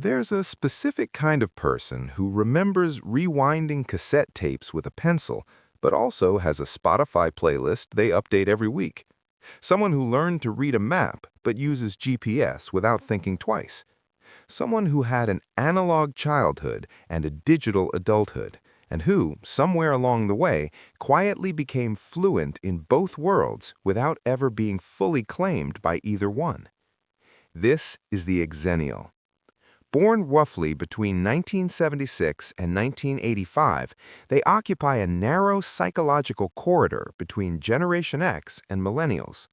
There's a specific kind of person who remembers rewinding cassette tapes with a pencil, but also has a Spotify playlist they update every week. Someone who learned to read a map but uses GPS without thinking twice. Someone who had an analog childhood and a digital adulthood, and who, somewhere along the way, quietly became fluent in both worlds without ever being fully claimed by either one. This is the Xennial. Born roughly between 1976 and 1985, they occupy a narrow psychological corridor between Generation X and Millennials.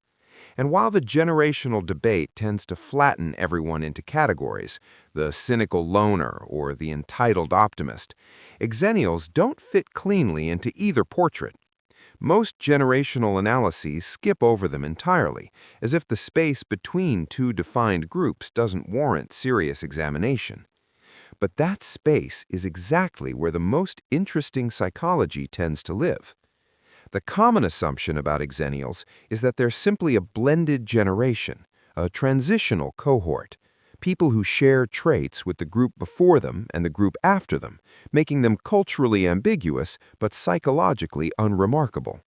And while the generational debate tends to flatten everyone into categories, the cynical loner or the entitled optimist, Xennials don't fit cleanly into either portrait. Most generational analyses skip over them entirely, as if the space between two defined groups doesn't warrant serious examination. But that space is exactly where the most interesting psychology tends to live. The common assumption about Xennials is that they're simply a blended generation, a transitional cohort, people who share traits with the group before them and the group after them, making them culturally ambiguous but psychologically unremarkable.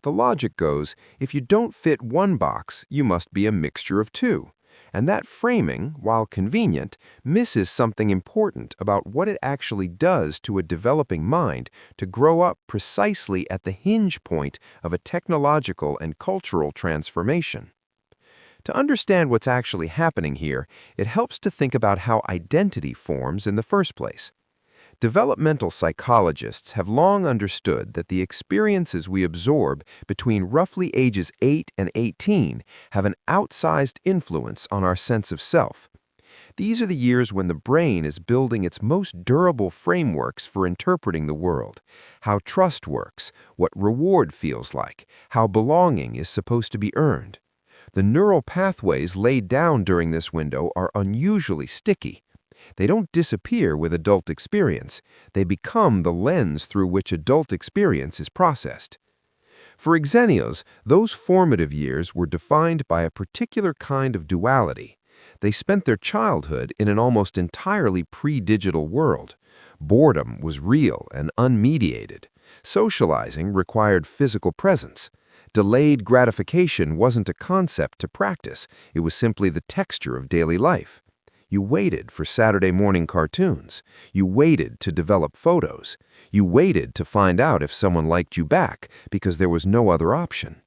The logic goes, if you don't fit one box, you must be a mixture of two. And that framing, while convenient, misses something important about what it actually does to a developing mind to grow up precisely at the hinge point of a technological and cultural transformation. To understand what's actually happening here, it helps to think about how identity forms in the first place. Developmental psychologists have long understood that the experiences we absorb between roughly ages 8 and 18 have an outsized influence on our sense of self. These are the years when the brain is building its most durable frameworks for interpreting the world, how trust works, what reward feels like, how belonging is supposed to be earned. The neural pathways laid down during this window are unusually sticky. They don't disappear with adult experience. They become the lens through which adult experience is processed. For Xennials, those formative years were defined by a particular kind of duality. They spent their childhood in an almost entirely pre-digital world. Boredom was real and unmediated. Socializing required physical presence. Delayed gratification wasn't a concept to practice. It was simply the texture of daily life. You waited for Saturday morning cartoons. You waited to develop photos. You waited to find out if someone liked you back because there was no other option.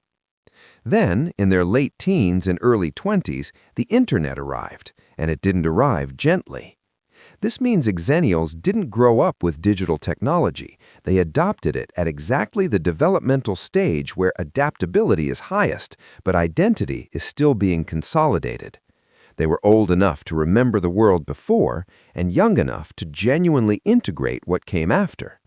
Then, in their late teens and early 20s, the internet arrived, and it didn't arrive gently. This means Xennials didn't grow up with digital technology. They adopted it at exactly the developmental stage where adaptability is highest, but identity is still being consolidated. They were old enough to remember the world before and young enough to genuinely integrate what came after.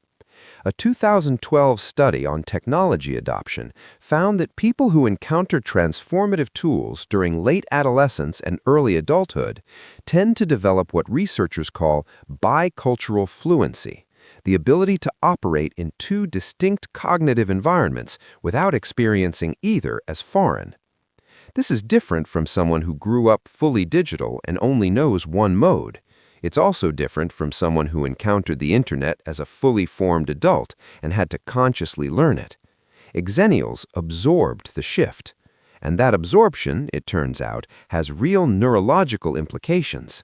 A 2012 study on technology adoption found that people who encounter transformative tools during late adolescence and early adulthood tend to develop what researchers call bicultural fluency, the ability to operate in two distinct cognitive environments without experiencing either as foreign. This is different from someone who grew up fully digital and only knows one mode. It's also different from someone who encountered the internet as a fully formed adult and had to consciously learn it. Xennials absorbed the shift. And that absorption, it turns out, has real neurological implications.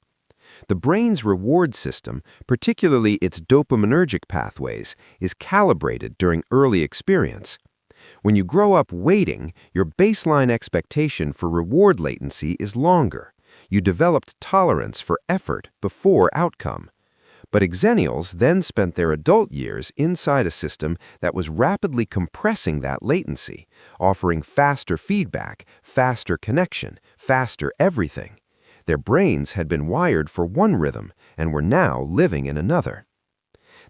The brain's reward system, particularly its dopaminergic pathways, is calibrated during early experience. When you grow up waiting, your baseline expectation for reward latency is longer. You developed tolerance for effort before outcome. But Xennials then spent their adult years inside a system that was rapidly compressing that latency, offering faster feedback, faster connection, faster everything. Their brains had been wired for one rhythm and were now living in another.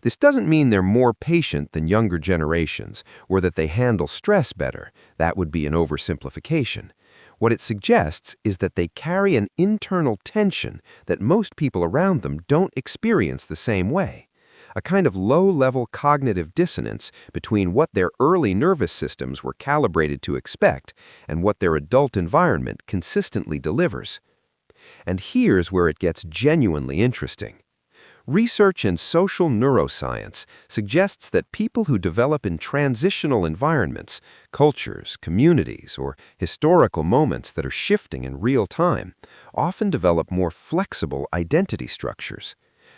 This doesn't mean they're more patient than younger generations or that they handle stress better. That would be an oversimplification. What it suggests is that they carry an internal tension that most people around them don't experience the same way. A kind of low-level cognitive dissonance between what their early nervous systems were calibrated to expect and what their adult environment consistently delivers. And here's where it gets genuinely interesting. Research in social neuroscience suggests that people who develop in transitional environments, cultures, communities, or historical moments that are shifting in real time often develop more flexible identity structures.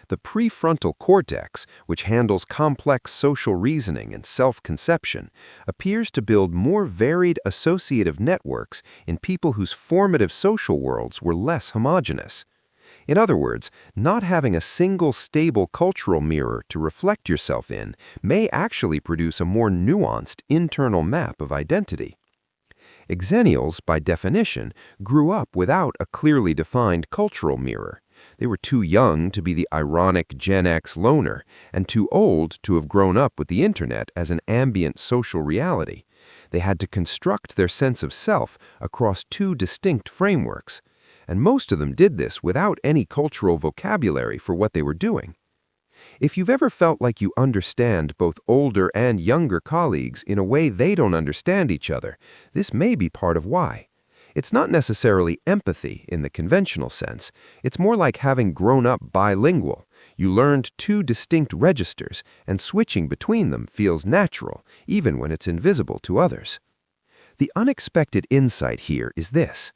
The prefrontal cortex, which handles complex social reasoning and self-conception, appears to build more varied associative networks in people whose formative social worlds were less homogeneous. In other words, not having a single stable cultural mirror to reflect yourself in may actually produce a more nuanced internal map of identity. Xennials, by definition, grew up without a clearly defined cultural mirror. They were too young to be the ironic Gen X loner, and too old to have grown up with the internet as an ambient social reality. They had to construct their sense of self across two distinct frameworks. And most of them did this without any cultural vocabulary for what they were doing. If you've ever felt like you understand both older and younger colleagues in a way they don't understand each other, this may be part of why. It's not necessarily empathy in the conventional sense. It's more like having grown up bilingual. You learned two distinct registers, and switching between them feels natural, even when it's invisible to others. The unexpected insight here is this.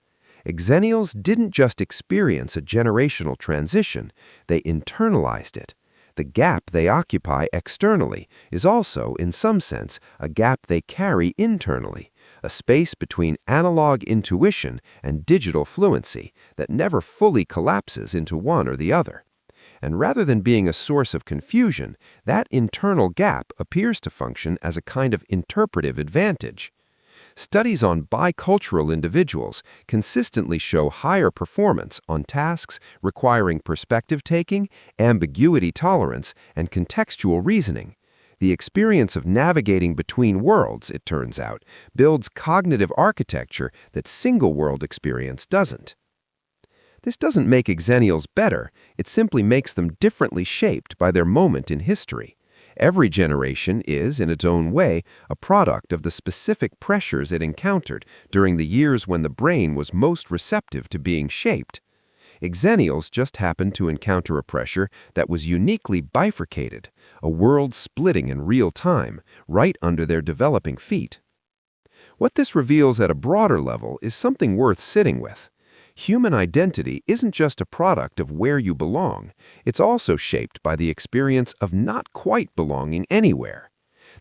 Xennials didn't just experience a generational transition, they internalized it. The gap they occupy externally is also, in some sense, a gap they carry internally, a space between analog intuition and digital fluency that never fully collapses into one or the other. And rather than being a source of confusion, that internal gap appears to function as a kind of interpretive advantage. Studies on bicultural individuals consistently show higher performance on tasks requiring perspective-taking, ambiguity tolerance, and contextual reasoning. The experience of navigating between worlds, it turns out, builds cognitive architecture that single-world experience doesn't. This doesn't make Xennials better, it simply makes them differently shaped by their moment in history. Every generation is, in its own way, a product of the specific pressures it encountered during the years when the brain was most receptive to being shaped. Xennials just happened to encounter a pressure that was uniquely bifurcated, a world splitting in real time, right under their developing feet. What this reveals at a broader level is something worth sitting with. Human identity isn't just a product of where you belong, it's also shaped by the experience of not quite belonging anywhere.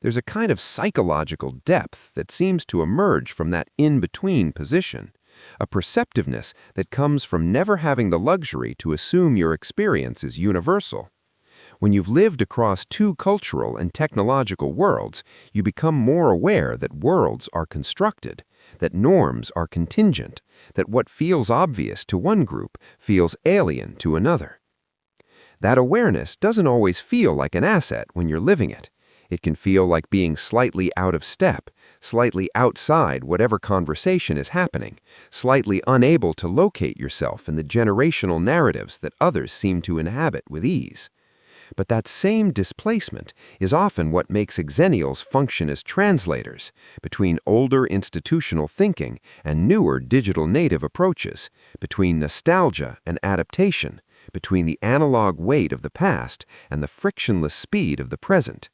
There's a kind of psychological depth that seems to emerge from that in-between position, a perceptiveness that comes from never having the luxury to assume your experience is universal. When you've lived across two cultural and technological worlds, you become more aware that worlds are constructed, that norms are contingent, that what feels obvious to one group feels alien to another. That awareness doesn't always feel like an asset when you're living it. It can feel like being slightly out of step, slightly outside whatever conversation is happening, slightly unable to locate yourself in the generational narratives that others seem to inhabit with ease. But that same displacement is often what makes Xennials function as translators between older institutional thinking and newer digital native approaches, between nostalgia and adaptation, between the analog weight of the past and the frictionless speed of the present.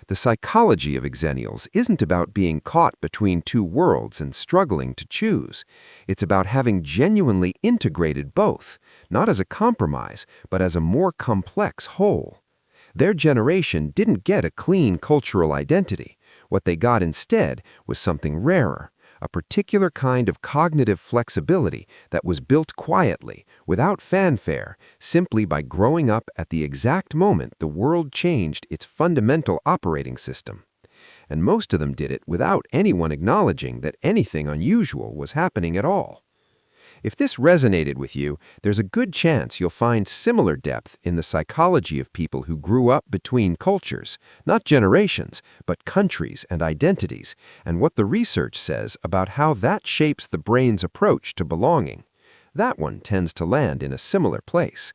The psychology of Xennials isn't about being caught between two worlds and struggling to choose. It's about having genuinely integrated both, not as a compromise, but as a more complex whole. Their generation didn't get a clean cultural identity. What they got instead was something rarer, a particular kind of cognitive flexibility that was built quietly, without fanfare, simply by growing up at the exact moment the world changed its fundamental operating system. And most of them did it without anyone acknowledging that anything unusual was happening at all. If this resonated with you, there's a good chance you'll find similar depth in the psychology of people who grew up between cultures, not generations, but countries and identities, and what the research says about how that shapes the brain's approach to belonging. That one tends to land in a similar place.